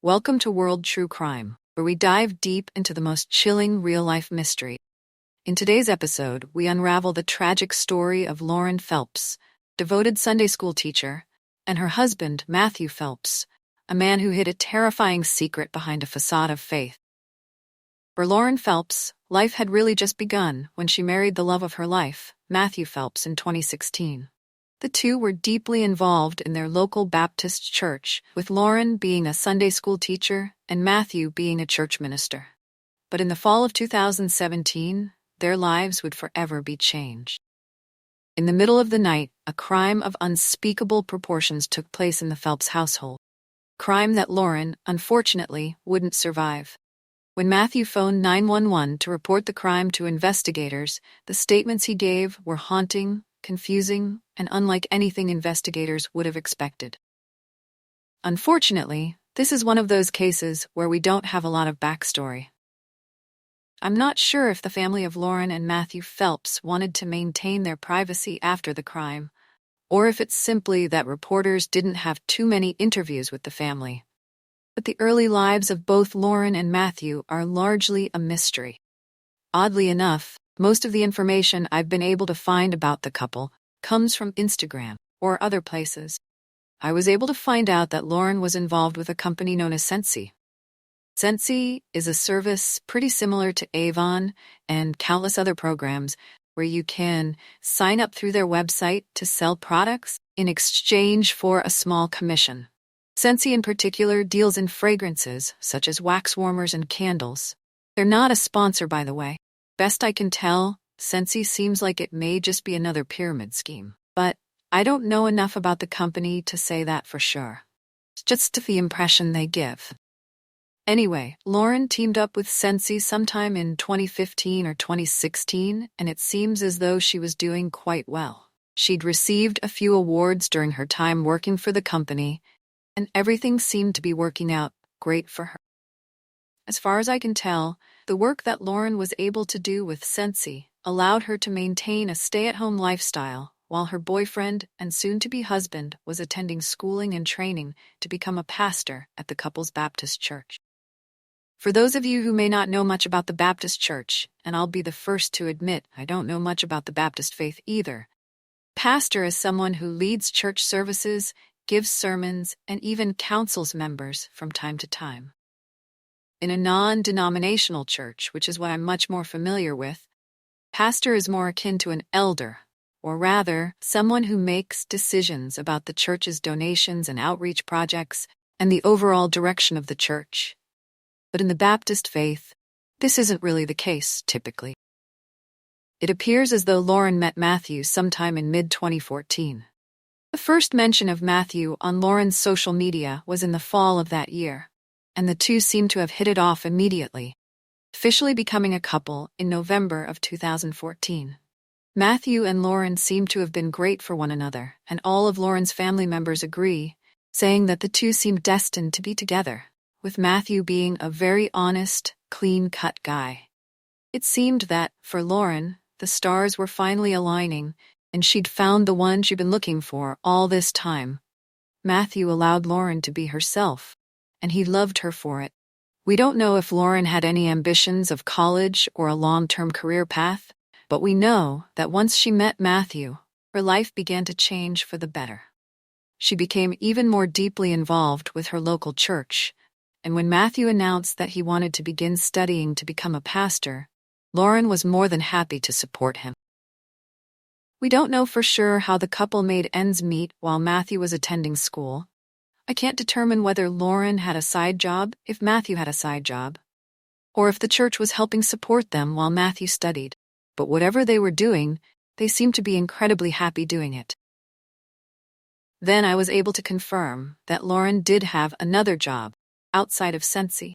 Welcome to World True Crime, where we dive deep into the most chilling real-life mystery. In today's episode, we unravel the tragic story of Lauren Phelps, devoted Sunday school teacher, and her husband, Matthew Phelps, a man who hid a terrifying secret behind a facade of faith. For Lauren Phelps, life had really just begun when she married the love of her life, Matthew Phelps, in 2016. The two were deeply involved in their local Baptist church, with Lauren being a Sunday school teacher and Matthew being a church minister. But in the fall of 2017, their lives would forever be changed. In the middle of the night, a crime of unspeakable proportions took place in the Phelps household. Crime that Lauren, unfortunately, wouldn't survive. When Matthew phoned 911 to report the crime to investigators, the statements he gave were haunting, confusing, and unlike anything investigators would have expected. Unfortunately, this is one of those cases where we don't have a lot of backstory. I'm not sure if the family of Lauren and Matthew Phelps wanted to maintain their privacy after the crime, or if it's simply that reporters didn't have too many interviews with the family. But the early lives of both Lauren and Matthew are largely a mystery. Oddly enough, most of the information I've been able to find about the couple comes from Instagram or other places. I was able to find out that Lauren was involved with a company known as Sensi. Sensi is a service pretty similar to Avon and countless other programs where you can sign up through their website to sell products in exchange for a small commission. Sensi in particular deals in fragrances such as wax warmers and candles. They're not a sponsor, by the way. Best I can tell, Sensi seems like it may just be another pyramid scheme, but I don't know enough about the company to say that for sure. It's just the impression they give. Anyway, Lauren teamed up with Sensi sometime in 2015 or 2016, and it seems as though she was doing quite well. She'd received a few awards during her time working for the company, and everything seemed to be working out great for her. As far as I can tell, the work that Lauren was able to do with Sensi allowed her to maintain a stay-at-home lifestyle while her boyfriend and soon-to-be husband was attending schooling and training to become a pastor at the couple's Baptist church. For those of you who may not know much about the Baptist church, and I'll be the first to admit I don't know much about the Baptist faith either, pastor is someone who leads church services, gives sermons, and even counsels members from time to time. In a non-denominational church, which is what I'm much more familiar with, pastor is more akin to an elder, or rather, someone who makes decisions about the church's donations and outreach projects and the overall direction of the church. But in the Baptist faith, this isn't really the case, typically. It appears as though Lauren met Matthew sometime in mid-2014. The first mention of Matthew on Lauren's social media was in the fall of that year, and the two seem to have hit it off immediately, officially becoming a couple in November of 2014. Matthew and Lauren seem to have been great for one another, and all of Lauren's family members agree, saying that the two seemed destined to be together, with Matthew being a very honest, clean-cut guy. It seemed that, for Lauren, the stars were finally aligning, and she'd found the one she'd been looking for all this time. Matthew allowed Lauren to be herself, and he loved her for it. We don't know if Lauren had any ambitions of college or a long-term career path, but we know that once she met Matthew, her life began to change for the better. She became even more deeply involved with her local church, and when Matthew announced that he wanted to begin studying to become a pastor, Lauren was more than happy to support him. We don't know for sure how the couple made ends meet while Matthew was attending school. I can't determine whether Lauren had a side job if Matthew had a side job, or if the church was helping support them while Matthew studied. But whatever they were doing, they seemed to be incredibly happy doing it. Then I was able to confirm that Lauren did have another job outside of Sensi.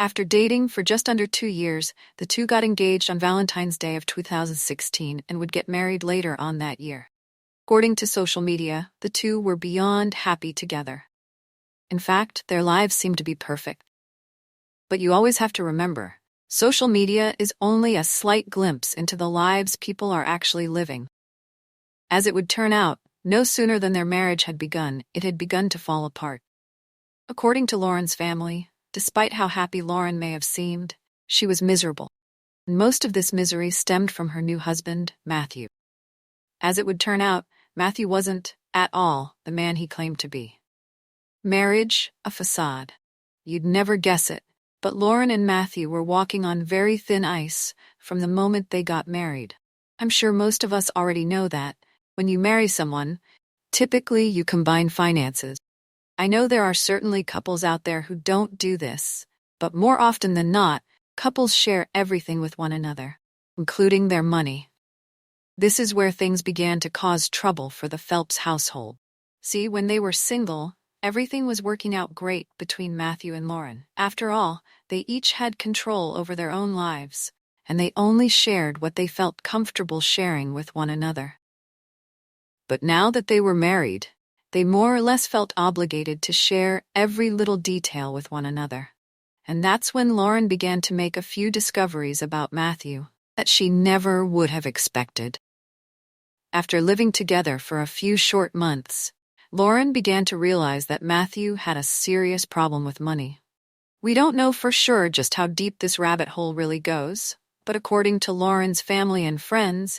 After dating for just under 2 years, the two got engaged on Valentine's Day of 2016 and would get married later on that year. According to social media, the two were beyond happy together. In fact, their lives seemed to be perfect. But you always have to remember, social media is only a slight glimpse into the lives people are actually living. As it would turn out, no sooner than their marriage had begun, it had begun to fall apart. According to Lauren's family, despite how happy Lauren may have seemed, she was miserable. And most of this misery stemmed from her new husband, Matthew. As it would turn out, Matthew wasn't, at all, the man he claimed to be. Marriage, a facade. You'd never guess it, but Lauren and Matthew were walking on very thin ice from the moment they got married. I'm sure most of us already know that. When you marry someone, typically you combine finances. I know there are certainly couples out there who don't do this, but more often than not, couples share everything with one another, including their money. This is where things began to cause trouble for the Phelps household. See, when they were single, everything was working out great between Matthew and Lauren. After all, they each had control over their own lives, and they only shared what they felt comfortable sharing with one another. But now that they were married, they more or less felt obligated to share every little detail with one another. And that's when Lauren began to make a few discoveries about Matthew that she never would have expected. After living together for a few short months, Lauren began to realize that Matthew had a serious problem with money. We don't know for sure just how deep this rabbit hole really goes, but according to Lauren's family and friends,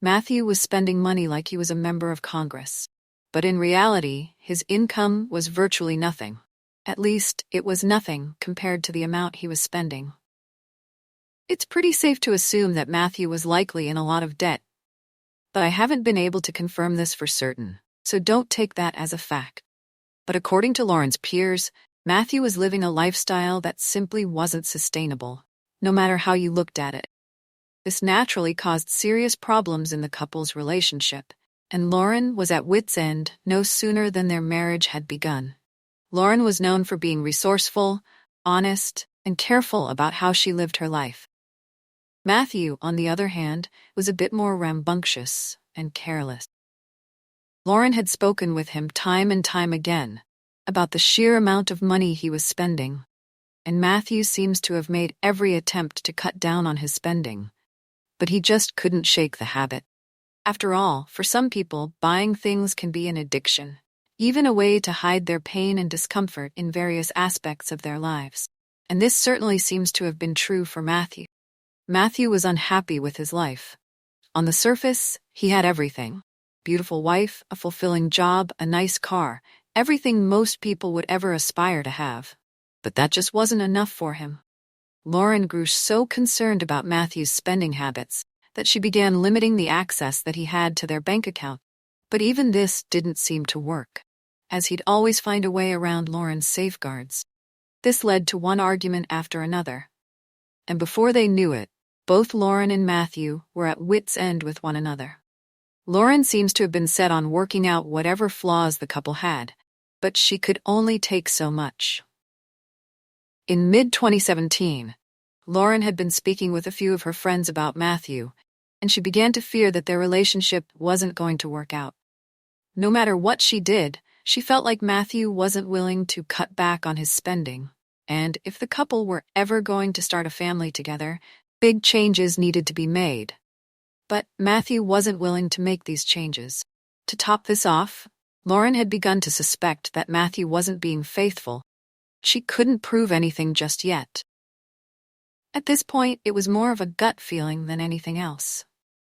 Matthew was spending money like he was a member of Congress. But in reality, his income was virtually nothing. At least, it was nothing compared to the amount he was spending. It's pretty safe to assume that Matthew was likely in a lot of debt, but I haven't been able to confirm this for certain, so don't take that as a fact. But according to Lauren's peers, Matthew was living a lifestyle that simply wasn't sustainable, no matter how you looked at it. This naturally caused serious problems in the couple's relationship, and Lauren was at wit's end no sooner than their marriage had begun. Lauren was known for being resourceful, honest, and careful about how she lived her life. Matthew, on the other hand, was a bit more rambunctious and careless. Lauren had spoken with him time and time again about the sheer amount of money he was spending, and Matthew seems to have made every attempt to cut down on his spending, but he just couldn't shake the habit. After all, for some people, buying things can be an addiction, even a way to hide their pain and discomfort in various aspects of their lives. And this certainly seems to have been true for Matthew. Matthew was unhappy with his life. On the surface, he had everything. Beautiful wife, a fulfilling job, a nice car, everything most people would ever aspire to have. But that just wasn't enough for him. Lauren grew so concerned about Matthew's spending habits that she began limiting the access that he had to their bank account. But even this didn't seem to work, as he'd always find a way around Lauren's safeguards. This led to one argument after another. And before they knew it, both Lauren and Matthew were at wit's end with one another. Lauren seems to have been set on working out whatever flaws the couple had, but she could only take so much. In mid-2017, Lauren had been speaking with a few of her friends about Matthew, and she began to fear that their relationship wasn't going to work out. No matter what she did, she felt like Matthew wasn't willing to cut back on his spending, and if the couple were ever going to start a family together, big changes needed to be made. But Matthew wasn't willing to make these changes. To top this off, Lauren had begun to suspect that Matthew wasn't being faithful. She couldn't prove anything just yet. At this point, it was more of a gut feeling than anything else.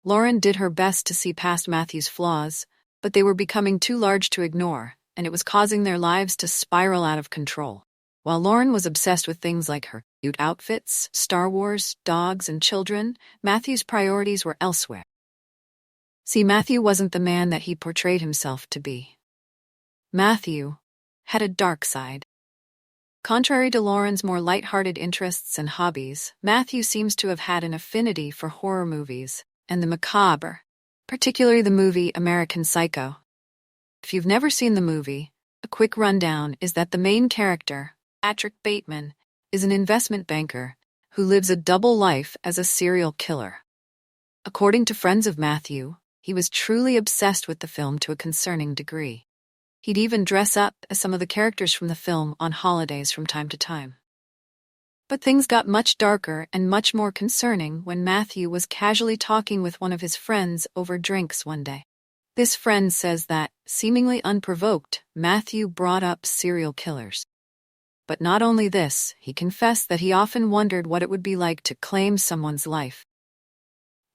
Lauren did her best to see past Matthew's flaws, but they were becoming too large to ignore, and it was causing their lives to spiral out of control. While Lauren was obsessed with things like her cute outfits, Star Wars, dogs, and children, Matthew's priorities were elsewhere. See, Matthew wasn't the man that he portrayed himself to be. Matthew had a dark side. Contrary to Lauren's more lighthearted interests and hobbies, Matthew seems to have had an affinity for horror movies and the macabre, particularly the movie American Psycho. If you've never seen the movie, a quick rundown is that the main character, Patrick Bateman, is an investment banker who lives a double life as a serial killer. According to friends of Matthew, he was truly obsessed with the film to a concerning degree. He'd even dress up as some of the characters from the film on holidays from time to time. But things got much darker and much more concerning when Matthew was casually talking with one of his friends over drinks one day. This friend says that, seemingly unprovoked, Matthew brought up serial killers. But not only this, he confessed that he often wondered what it would be like to claim someone's life.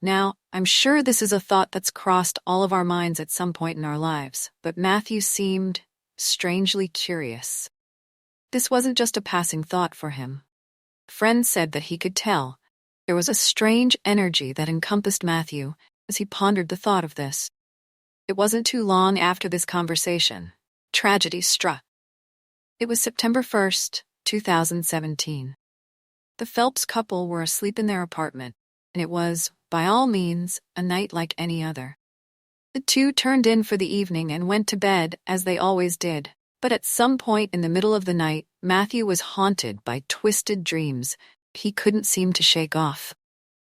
Now, I'm sure this is a thought that's crossed all of our minds at some point in our lives, but Matthew seemed strangely curious. This wasn't just a passing thought for him. Friends said that he could tell. There was a strange energy that encompassed Matthew as he pondered the thought of this. It wasn't too long after this conversation. Tragedy struck. It was September 1st, 2017. The Phelps couple were asleep in their apartment, and it was, by all means, a night like any other. The two turned in for the evening and went to bed, as they always did. But at some point in the middle of the night, Matthew was haunted by twisted dreams he couldn't seem to shake off.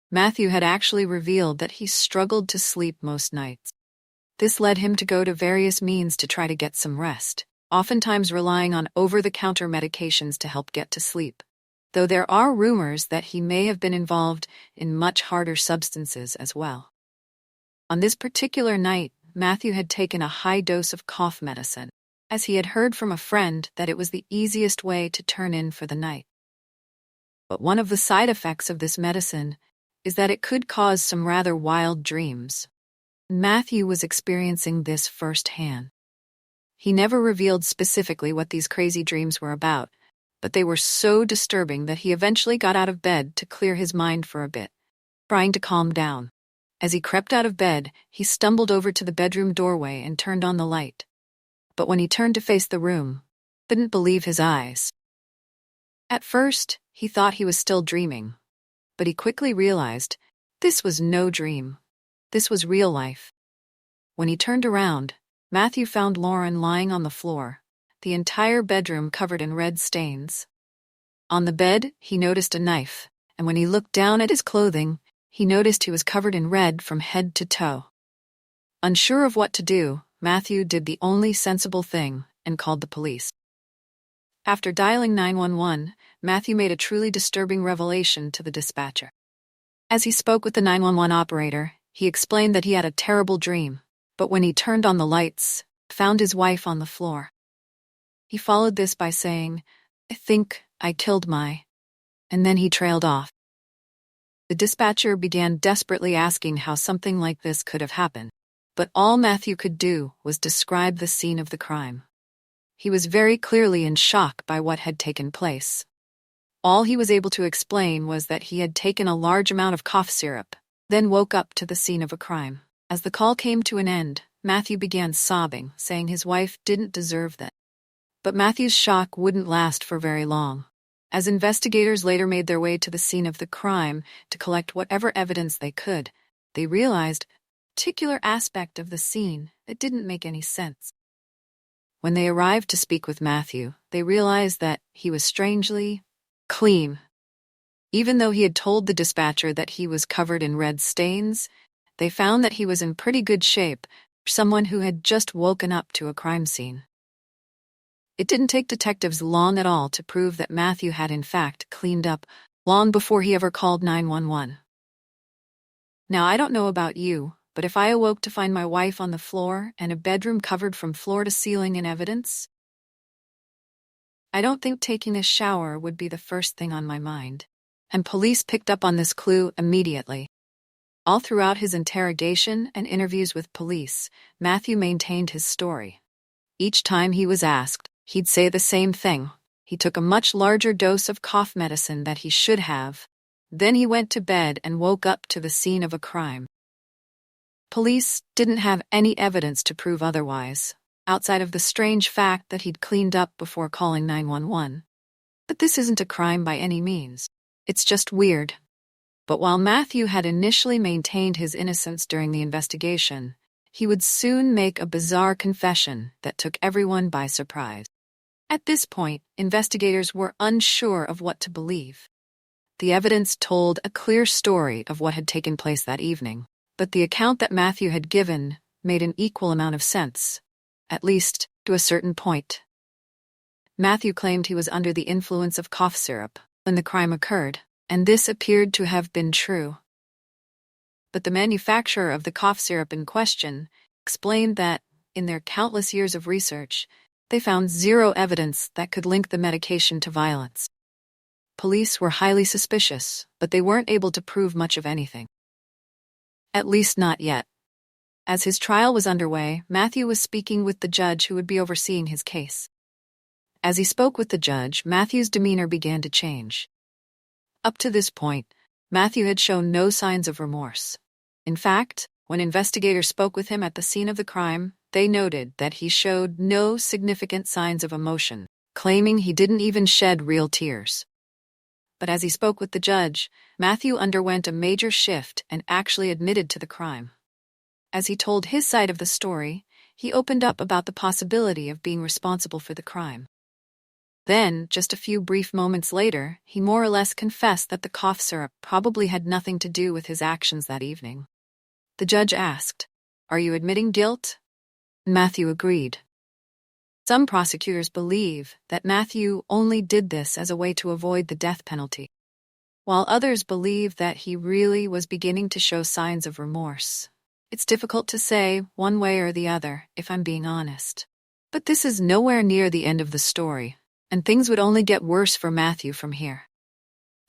Matthew had actually revealed that he struggled to sleep most nights. This led him to go to various means to try to get some rest, oftentimes relying on over-the-counter medications to help get to sleep, though there are rumors that he may have been involved in much harder substances as well. On this particular night, Matthew had taken a high dose of cough medicine, as he had heard from a friend that it was the easiest way to turn in for the night. But one of the side effects of this medicine is that it could cause some rather wild dreams. Matthew was experiencing this firsthand. He never revealed specifically what these crazy dreams were about, but they were so disturbing that he eventually got out of bed to clear his mind for a bit, trying to calm down. As he crept out of bed, he stumbled over to the bedroom doorway and turned on the light. But when he turned to face the room, he didn't believe his eyes. At first, he thought he was still dreaming, but he quickly realized this was no dream. This was real life. When he turned around, Matthew found Lauren lying on the floor, the entire bedroom covered in red stains. On the bed, he noticed a knife, and when he looked down at his clothing, he noticed he was covered in red from head to toe. Unsure of what to do, Matthew did the only sensible thing and called the police. After dialing 911, Matthew made a truly disturbing revelation to the dispatcher. As he spoke with the 911 operator, he explained that he had a terrible dream, but when he turned on the lights, found his wife on the floor. He followed this by saying, "I think I killed my," and then he trailed off. The dispatcher began desperately asking how something like this could have happened, but all Matthew could do was describe the scene of the crime. He was very clearly in shock by what had taken place. All he was able to explain was that he had taken a large amount of cough syrup, then woke up to the scene of a crime. As the call came to an end, Matthew began sobbing, saying his wife didn't deserve that. But Matthew's shock wouldn't last for very long. As investigators later made their way to the scene of the crime to collect whatever evidence they could, they realized a particular aspect of the scene that didn't make any sense. When they arrived to speak with Matthew, they realized that he was strangely clean. Even though he had told the dispatcher that he was covered in red stains, they found that he was in pretty good shape for someone who had just woken up to a crime scene. It didn't take detectives long at all to prove that Matthew had in fact cleaned up long before he ever called 911. Now, I don't know about you, but if I awoke to find my wife on the floor and a bedroom covered from floor to ceiling in evidence, I don't think taking a shower would be the first thing on my mind. And police picked up on this clue immediately. All throughout his interrogation and interviews with police, Matthew maintained his story. Each time he was asked, he'd say the same thing. He took a much larger dose of cough medicine that he should have. Then he went to bed and woke up to the scene of a crime. Police didn't have any evidence to prove otherwise, outside of the strange fact that he'd cleaned up before calling 911. But this isn't a crime by any means. It's just weird. But while Matthew had initially maintained his innocence during the investigation, he would soon make a bizarre confession that took everyone by surprise. At this point, investigators were unsure of what to believe. The evidence told a clear story of what had taken place that evening, but the account that Matthew had given made an equal amount of sense, at least to a certain point. Matthew claimed he was under the influence of cough syrup when the crime occurred, and this appeared to have been true. But the manufacturer of the cough syrup in question explained that, in their countless years of research, they found zero evidence that could link the medication to violence. Police were highly suspicious, but they weren't able to prove much of anything. At least not yet. As his trial was underway, Matthew was speaking with the judge who would be overseeing his case. As he spoke with the judge, Matthew's demeanor began to change. Up to this point, Matthew had shown no signs of remorse. In fact, when investigators spoke with him at the scene of the crime, they noted that he showed no significant signs of emotion, claiming he didn't even shed real tears. But as he spoke with the judge, Matthew underwent a major shift and actually admitted to the crime. As he told his side of the story, he opened up about the possibility of being responsible for the crime. Then, just a few brief moments later, he more or less confessed that the cough syrup probably had nothing to do with his actions that evening. The judge asked, "Are you admitting guilt?" Matthew agreed. Some prosecutors believe that Matthew only did this as a way to avoid the death penalty, while others believe that he really was beginning to show signs of remorse. It's difficult to say one way or the other, if I'm being honest. But this is nowhere near the end of the story, and things would only get worse for Matthew from here.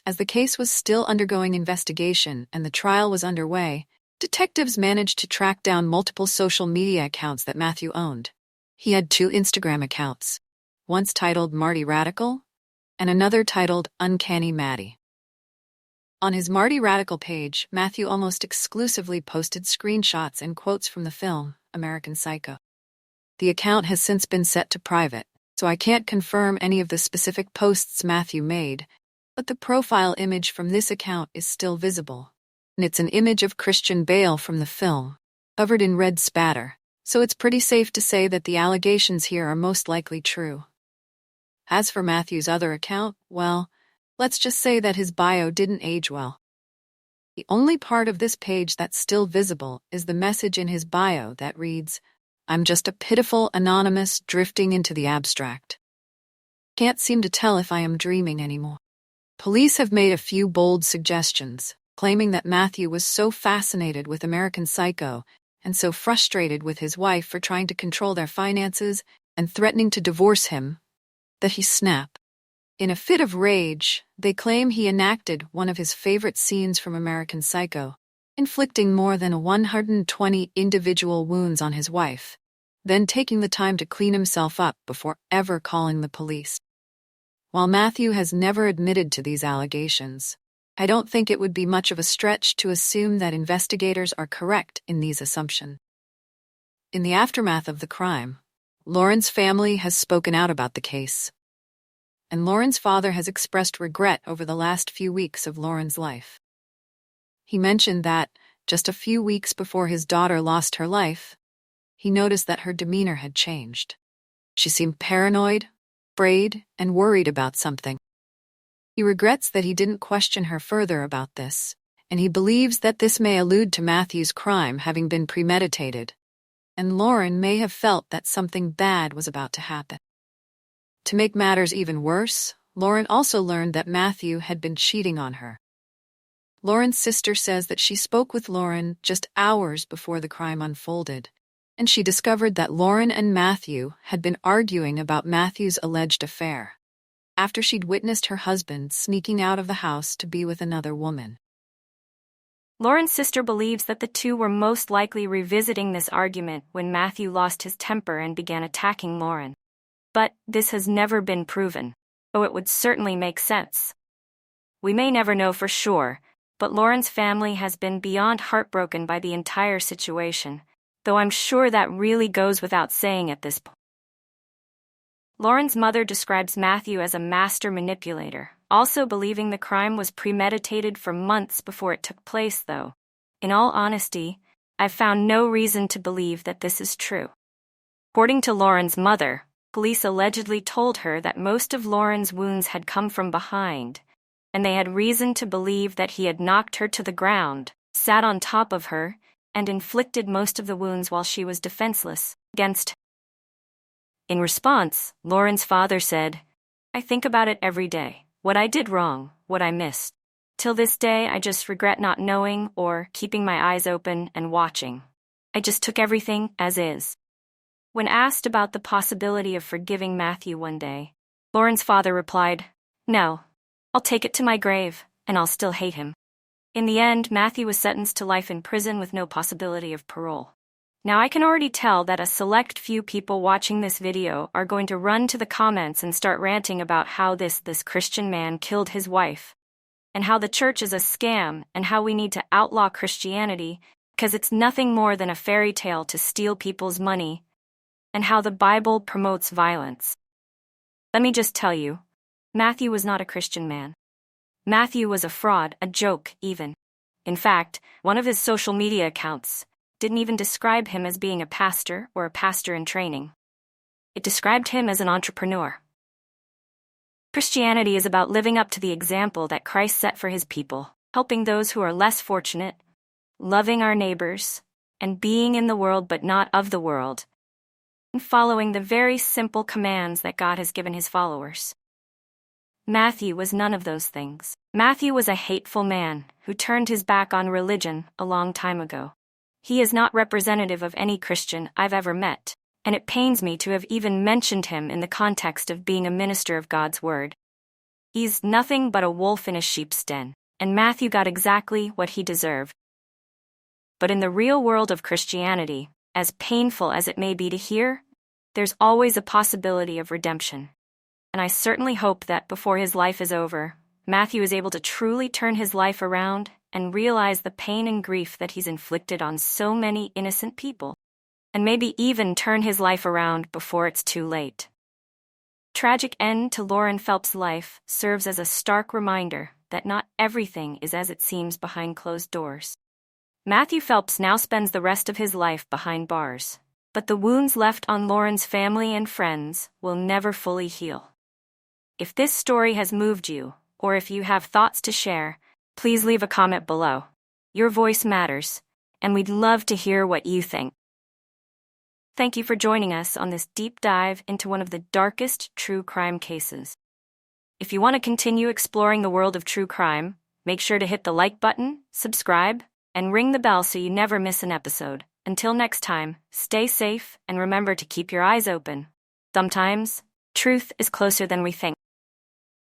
As the case was still undergoing investigation and the trial was underway, detectives managed to track down multiple social media accounts that Matthew owned. He had 2 Instagram accounts, once titled Marty Radical and another titled Uncanny Maddie. On his Marty Radical page, Matthew almost exclusively posted screenshots and quotes from the film American Psycho. The account has since been set to private, so I can't confirm any of the specific posts Matthew made, but the profile image from this account is still visible, and it's an image of Christian Bale from the film, covered in red spatter, so it's pretty safe to say that the allegations here are most likely true. As for Matthew's other account, well, let's just say that his bio didn't age well. The only part of this page that's still visible is the message in his bio that reads, "I'm just a pitiful anonymous drifting into the abstract. Can't seem to tell if I am dreaming anymore." Police have made a few bold suggestions, claiming that Matthew was so fascinated with American Psycho and so frustrated with his wife for trying to control their finances and threatening to divorce him that he snapped. In a fit of rage, they claim he enacted one of his favorite scenes from American Psycho, inflicting more than 120 individual wounds on his wife, then taking the time to clean himself up before ever calling the police. While Matthew has never admitted to these allegations, I don't think it would be much of a stretch to assume that investigators are correct in these assumptions. In the aftermath of the crime, Lauren's family has spoken out about the case, and Lauren's father has expressed regret over the last few weeks of Lauren's life. He mentioned that, just a few weeks before his daughter lost her life, he noticed that her demeanor had changed. She seemed paranoid, afraid, and worried about something. He regrets that he didn't question her further about this, and he believes that this may allude to Matthew's crime having been premeditated, and Lauren may have felt that something bad was about to happen. To make matters even worse, Lauren also learned that Matthew had been cheating on her. Lauren's sister says that she spoke with Lauren just hours before the crime unfolded, and she discovered that Lauren and Matthew had been arguing about Matthew's alleged affair, after she'd witnessed her husband sneaking out of the house to be with another woman. Lauren's sister believes that the two were most likely revisiting this argument when Matthew lost his temper and began attacking Lauren. But this has never been proven, though it would certainly make sense. We may never know for sure, but Lauren's family has been beyond heartbroken by the entire situation, though I'm sure that really goes without saying at this point. Lauren's mother describes Matthew as a master manipulator, also believing the crime was premeditated for months before it took place, though. In all honesty, I've found no reason to believe that this is true. According to Lauren's mother, police allegedly told her that most of Lauren's wounds had come from behind, and they had reason to believe that he had knocked her to the ground, sat on top of her, and inflicted most of the wounds while she was defenseless against him. In response, Lauren's father said, "I think about it every day, what I did wrong, what I missed. Till this day, I just regret not knowing or keeping my eyes open and watching. I just took everything as is." When asked about the possibility of forgiving Matthew one day, Lauren's father replied, "No, I'll take it to my grave, and I'll still hate him." In the end, Matthew was sentenced to life in prison with no possibility of parole. Now I can already tell that a select few people watching this video are going to run to the comments and start ranting about how this Christian man killed his wife, and how the church is a scam, and how we need to outlaw Christianity because it's nothing more than a fairy tale to steal people's money, and how the Bible promotes violence. Let me just tell you, Matthew was not a Christian man. Matthew was a fraud, a joke even. In fact, one of his social media accounts didn't even describe him as being a pastor or a pastor in training. It described him as an entrepreneur. Christianity is about living up to the example that Christ set for his people, helping those who are less fortunate, loving our neighbors, and being in the world but not of the world, and following the very simple commands that God has given his followers. Matthew was none of those things. Matthew was a hateful man who turned his back on religion a long time ago. He is not representative of any Christian I've ever met, and it pains me to have even mentioned him in the context of being a minister of God's word. He's nothing but a wolf in a sheep's den, and Matthew got exactly what he deserved. But in the real world of Christianity, as painful as it may be to hear, there's always a possibility of redemption. And I certainly hope that before his life is over, Matthew is able to truly turn his life around and realize the pain and grief that he's inflicted on so many innocent people, and maybe even turn his life around before it's too late. Tragic end to Lauren Phelps' life serves as a stark reminder that not everything is as it seems behind closed doors. Matthew Phelps now spends the rest of his life behind bars, but the wounds left on Lauren's family and friends will never fully heal. If this story has moved you, or if you have thoughts to share, please leave a comment below. Your voice matters, and we'd love to hear what you think. Thank you for joining us on this deep dive into one of the darkest true crime cases. If you want to continue exploring the world of true crime, make sure to hit the like button, subscribe, and ring the bell so you never miss an episode. Until next time, stay safe and remember to keep your eyes open. Sometimes, truth is closer than we think.